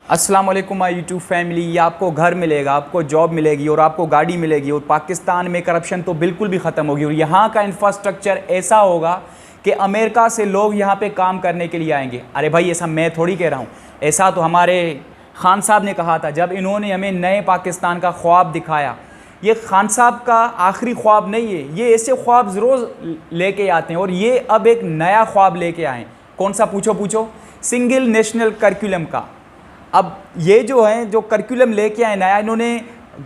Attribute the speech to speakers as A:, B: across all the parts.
A: अस्सलाम वालेकुम my YouTube family. आपको घर मिलेगा, आपको जॉब मिलेगी और आपको गाड़ी मिलेगी और पाकिस्तान में करप्शन तो बिल्कुल भी ख़त्म होगी और यहाँ का इंफ्रास्ट्रक्चर ऐसा होगा कि अमेरिका से लोग यहाँ पे काम करने के लिए आएंगे। अरे भाई, ऐसा मैं थोड़ी कह रहा हूँ, ऐसा तो हमारे खान साहब ने कहा था जब इन्होंने हमें नए पाकिस्तान का ख्वाब दिखाया। ये खान साहब का आखिरी ख्वाब नहीं है, ये ऐसे ख्वाब ज़रूर लेके आते हैं और ये अब एक नया ख्वाब लेके आए। कौन सा? पूछो। सिंगल नेशनल करिकुलम का। अब ये जो है जो करिकुलम लेके आए नया, इन्होंने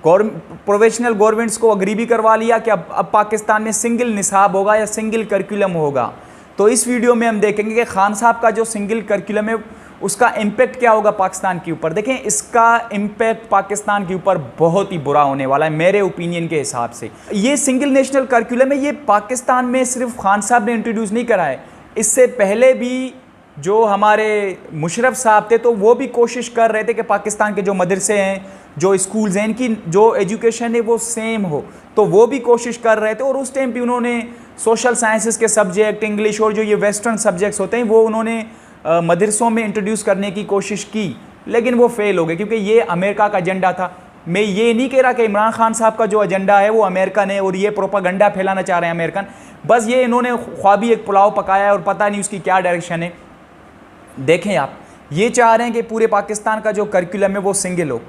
A: प्रोफेशनल गवर्नमेंट्स को अग्री भी करवा लिया कि अब पाकिस्तान में सिंगल निसाब होगा या सिंगल करिकुलम होगा। तो इस वीडियो में हम देखेंगे कि खान साहब का जो सिंगल करिकुलम है उसका इम्पैक्ट क्या होगा पाकिस्तान के ऊपर। देखें, इसका इम्पैक्ट पाकिस्तान के ऊपर बहुत ही बुरा होने वाला है मेरे ओपिनियन के हिसाब से। ये सिंगल नेशनल करिकुलम है, ये पाकिस्तान में सिर्फ खान साहब ने इंट्रोड्यूस नहीं करा है, इससे पहले भी जो हमारे मुशर्रफ साहब थे तो वो भी कोशिश कर रहे थे कि पाकिस्तान के जो मदरसे हैं, जो स्कूल्स हैं, इनकी जो एजुकेशन है वो सेम हो। तो वो भी कोशिश कर रहे थे और उस टाइम भी उन्होंने सोशल साइंसेस के सब्जेक्ट, इंग्लिश और जो ये वेस्टर्न सब्जेक्ट्स होते हैं वो उन्होंने मदरसों में इंट्रोड्यूस करने की कोशिश की, लेकिन वो फेल हो गए क्योंकि ये अमेरिका का एजेंडा था। मैं ये नहीं कह रहा कि इमरान खान साहब का जो एजेंडा है वो अमेरिकन है और ये प्रोपागंडा फैलाना चाह रहे हैं अमेरिकन। बस ये इन्होंने ख्वाबी एक पुलाव पकाया है और पता नहीं उसकी क्या डायरेक्शन है। देखें, आप ये चाह रहे हैं कि पूरे पाकिस्तान का जो करिकुलम है वो सिंगल हो।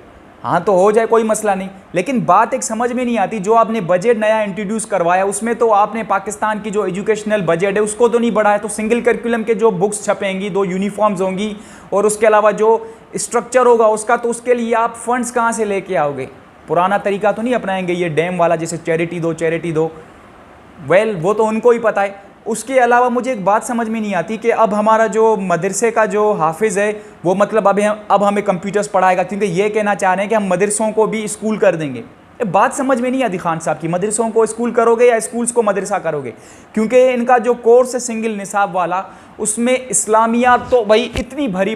A: हाँ, तो हो जाए, कोई मसला नहीं, लेकिन बात एक समझ में नहीं आती। जो आपने बजट नया इंट्रोड्यूस करवाया उसमें तो आपने पाकिस्तान की जो एजुकेशनल बजट है उसको तो नहीं बढ़ाया। तो सिंगल करिकुलम के जो बुक्स छपेंगी, 2 यूनिफॉर्म्स होंगी और उसके अलावा जो स्ट्रक्चर होगा उसका, तो उसके लिए आप फंड्स कहाँ से लेके आओगे? पुराना तरीका तो नहीं अपनाएंगे ये डैम वाला, जैसे चैरिटी दो। वेल, वो तो उनको ही पता है। उसके अलावा मुझे एक बात समझ में नहीं आती कि अब हमारा जो मदरसे का जो हाफिज़ है वो मतलब अब हमें कंप्यूटर्स पढ़ाएगा, क्योंकि ये कहना चाह रहे हैं कि हम मदरसों को भी स्कूल कर देंगे। ये बात समझ में नहीं आती खान साहब की, मदरसों को स्कूल करोगे या स्कूल्स को मदरसा करोगे? क्योंकि इनका जो कोर्स है सिंगल निसाब वाला, उसमें इस्लामियात तो भाई इतनी भरी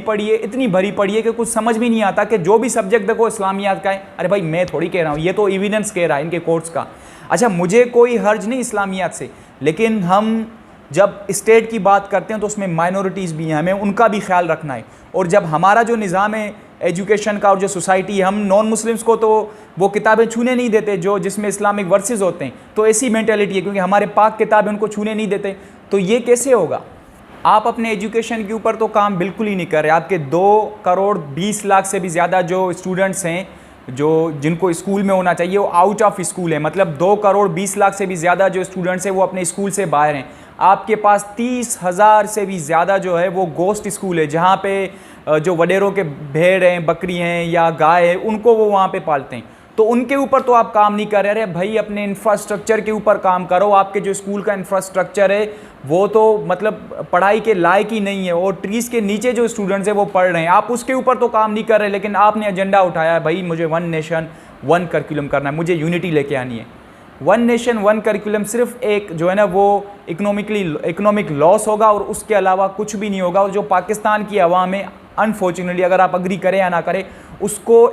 A: पड़ी है कि कुछ समझ में नहीं आता कि जो भी सब्जेक्ट देखो इस्लामियात का है। अरे भाई, मैं थोड़ी कह रहा हूँ, ये तो एविडेंस कह रहा है इनके कोर्स का। अच्छा, मुझे कोई हर्ज नहीं इस्लामियात से, लेकिन हम जब स्टेट की बात करते हैं तो उसमें माइनॉरिटीज़ भी हैं, हमें उनका भी ख्याल रखना है। और जब हमारा जो निज़ाम है एजुकेशन का और जो सोसाइटी है, हम नॉन मुस्लिम्स को तो वो किताबें छूने नहीं देते जो जिसमें इस्लामिक वर्सेस होते हैं। तो ऐसी मेंटालिटी है, क्योंकि हमारे पाक किताबें उनको छूने नहीं देते। तो ये कैसे होगा? आप अपने एजुकेशन के ऊपर तो काम बिल्कुल ही नहीं कर रहे। आपके 2 करोड़ 20 लाख से भी ज़्यादा जो स्टूडेंट्स हैं जो जिनको स्कूल में होना चाहिए वो आउट ऑफ स्कूल है। मतलब 2 करोड़ 20 लाख से भी ज़्यादा जो स्टूडेंट्स हैं वो अपने स्कूल से बाहर हैं। आपके पास 30,000 से भी ज़्यादा जो है वो गोस्ट स्कूल है, जहाँ पे जो वडेरों के भेड़ हैं, बकरी हैं या गाय है, उनको वो वहाँ पे पालते हैं। तो उनके ऊपर तो आप काम नहीं कर रहे। अरे भाई, अपने इंफ्रास्ट्रक्चर के ऊपर काम करो। आपके जो स्कूल का इंफ्रास्ट्रक्चर है वो तो मतलब पढ़ाई के लायक ही नहीं है और ट्रीज़ के नीचे जो स्टूडेंट्स हैं वो पढ़ रहे हैं, आप उसके ऊपर तो काम नहीं कर रहे। लेकिन आपने एजेंडा उठाया है, भाई मुझे 1 नेशन 1 करिकुलम करना है, मुझे यूनिटी लेके आनी है। 1 नेशन 1 करिकुलम सिर्फ एक जो है ना वो इकोनॉमिक लॉस होगा और उसके अलावा कुछ भी नहीं होगा। और जो पाकिस्तान की आवाम है, अनफॉर्चुनेटली, अगर आप अग्री करें या ना करें, उसको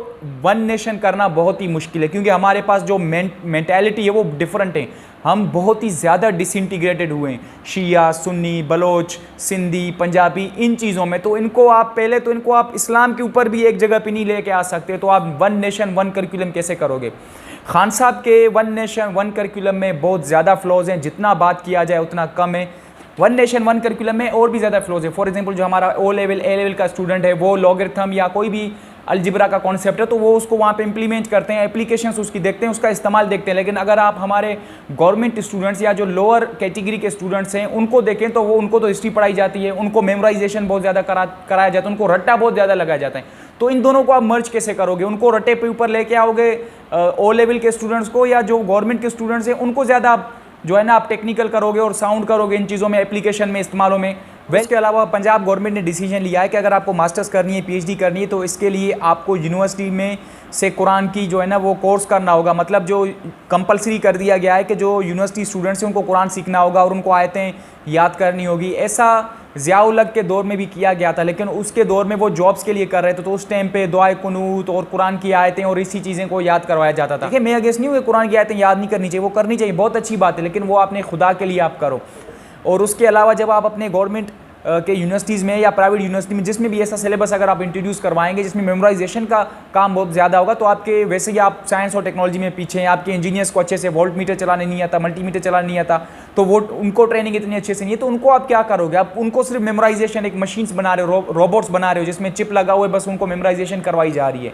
A: 1 नेशन करना बहुत ही मुश्किल है, क्योंकि हमारे पास जो मेंटालिटी है वो डिफरेंट है। हम बहुत ही ज़्यादा डिसइंटीग्रेटेड हुए हैं, शिया, सुन्नी, बलोच, सिंधी, पंजाबी, इन चीज़ों में। तो इनको आप पहले तो इनको आप इस्लाम के ऊपर भी एक जगह पे नहीं लेके आ सकते। तो आप 1 नेशन 1 करिकुलम कैसे करोगे? खान साहब के 1 नेशन 1 करिकुलम में बहुत ज़्यादा फ्लॉज हैं, जितना बात किया जाए उतना कम है। 1 नेशन 1 करिकुलम में और भी ज़्यादा फ्लॉज है। फॉर एग्जांपल, जो हमारा ए लेवल का स्टूडेंट है वो लॉगरिथम या कोई भी अलजिब्रा का कॉन्सेप्ट है तो वो उसको वहाँ पे इम्प्लीमेंट करते हैं, एप्लीकेशंस उसकी देखते हैं, उसका इस्तेमाल देखते हैं। लेकिन अगर आप हमारे गवर्नमेंट स्टूडेंट्स या जो लोअर कैटेगरी के स्टूडेंट्स हैं उनको देखें तो वो उनको तो हिस्ट्री पढ़ाई जाती है, उनको मेमोराइजेशन बहुत ज़्यादा कराया जाता है, उनको रट्टा बहुत ज़्यादा लगाया जाता है। तो इन दोनों को आप मर्ज कैसे करोगे? उनको रट्टे पे ऊपर लेके आओगे ओ लेवल के स्टूडेंट्स को, या जो गवर्नमेंट के स्टूडेंट्स हैं उनको ज़्यादा आप जो है ना आप टेक्निकल करोगे और साउंड करोगे इन चीज़ों में, एप्लीकेशन में, इस्तेमालों में। इसके अलावा पंजाब गवर्नमेंट ने डिसीजन लिया है कि अगर आपको मास्टर्स करनी है, पीएचडी करनी है, तो इसके लिए आपको यूनिवर्सिटी में से कुरान की जो है ना वो कोर्स करना होगा। मतलब जो कंपलसरी कर दिया गया है कि जो यूनिवर्सिटी स्टूडेंट्स हैं उनको कुरान सीखना होगा और उनको आयतें याद करनी होगी। ऐसा ज़िया-उल-हक के दौर में भी किया गया था, लेकिन उसके दौर में वो जॉब्स के लिए कर रहे थे, तो उस टाइम पे दुआए कुनूत और कुरान की आयतें और इसी चीज़ें को याद करवाया जाता था। देखिए, मैं अगेंस्ट नहीं हूँ कि कुरान की आयतें याद नहीं करनी चाहिए, वो करनी चाहिए, बहुत अच्छी बात है, लेकिन वो आपने खुदा के लिए आप करो। और उसके अलावा जब आप अपने गवर्नमेंट के यूनिवर्सिटीज़ में या प्राइवेट यूनिवर्सिटी में, जिसमें भी ऐसा सिलेबस अगर आप इंट्रोड्यूस करवाएंगे जिसमें मेमोराइजेशन का काम बहुत ज़्यादा होगा, तो आपके वैसे ही आप साइंस और टेक्नोलॉजी में पीछे हैं, आपके इंजीनियर्स को अच्छे से वोल्ट मीटर चलाने नहीं आता, मल्टीमीटर चलाने नहीं आता, तो वो उनको ट्रेनिंग इतनी अच्छे से नहीं है, तो उनको आप क्या करोगे? आप उनको सिर्फ मेमोराइजेशन, एक मशीन्स बना रहे हो, रोबोट्स बना रहे हो जिसमें चिप लगा हुआ है, बस उनको मेमोराइजेशन करवाई जा रही है।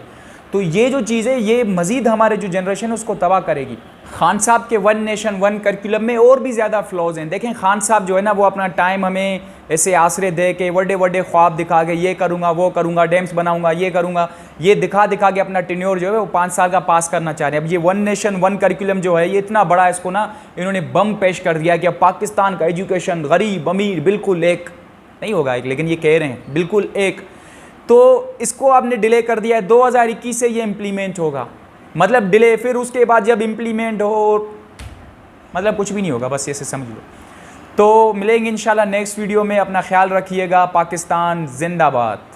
A: तो ये जो चीज़ है ये मज़ीद हमारे जो जनरेशन है उसको तबाह करेगी। खान साहब के वन नेशन वन करिकुलम में और भी ज़्यादा फ्लॉज हैं। देखें खान साहब जो है ना, वो अपना टाइम हमें ऐसे आसरे दे के बड़े बड़े ख्वाब दिखा के, ये करूँगा वो करूँगा, डैम्स बनाऊँगा, ये करूँगा, ये दिखा दिखा के अपना टेन्योर जो है वो 5 साल का पास करना चाह रहे हैं। अब ये वन नेशन वन करिकुलम जो है ये इतना बड़ा है, इसको ना इन्होंने बम पेश कर दिया कि अब पाकिस्तान का एजुकेशन गरीब अमीर बिल्कुल एक नहीं होगा, एक, लेकिन ये कह रहे हैं बिल्कुल एक। तो इसको आपने डिले कर दिया है, 2021 से ये इम्प्लीमेंट होगा, मतलब डिले, फिर उसके बाद जब इम्प्लीमेंट हो मतलब कुछ भी नहीं होगा, बस ऐसे समझ लो। तो मिलेंगे इंशाल्लाह नेक्स्ट वीडियो में, अपना ख्याल रखिएगा। पाकिस्तान जिंदाबाद।